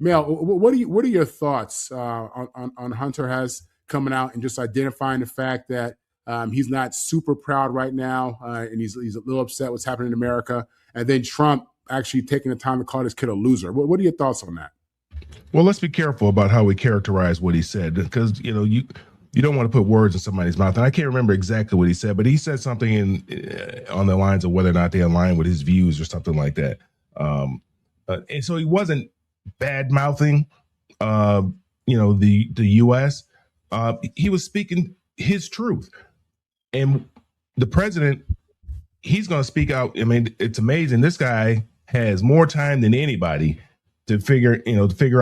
Mel, what are your thoughts on Hunter Hess coming out and just identifying the fact that he's not super proud right now, and he's a little upset what's happening in America, and then Trump actually taking the time to call this kid a loser. What are your thoughts on that? Well, let's be careful about how we characterize what he said, because you don't want to put words in somebody's mouth. And I can't remember exactly what he said, but he said something on the lines of whether or not they align with his views or something like that. And so he wasn't bad mouthing, the U.S. He was speaking his truth, and the president, he's going to speak out. I mean, it's amazing. This guy has more time than anybody to figure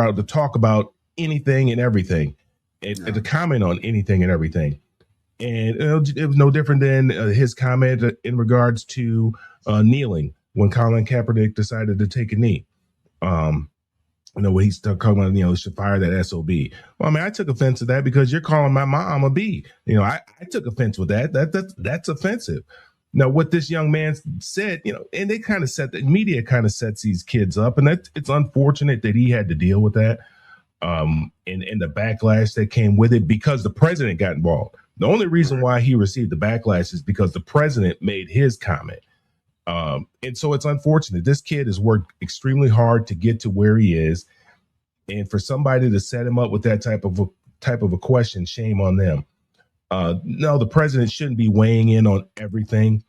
out, to talk about anything and everything, and to comment on anything and everything. And it was no different than his comment in regards to kneeling when Colin Kaepernick decided to take a knee. When he started talking about, should fire that SOB. Well, I mean, I took offense to that because you're calling my mom a B. I took offense with that. That's offensive. Now, what this young man said, and they kind of the media kind of sets these kids up, and it's unfortunate that he had to deal with that, and the backlash that came with it because the president got involved. The only reason why he received the backlash is because the president made his comment. And so it's unfortunate. This kid has worked extremely hard to get to where he is, and for somebody to set him up with that type of a question, shame on them. No, the president shouldn't be weighing in on everything.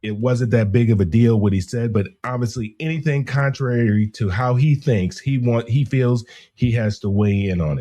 It wasn't that big of a deal what he said, but obviously anything contrary to how he thinks, he feels he has to weigh in on it.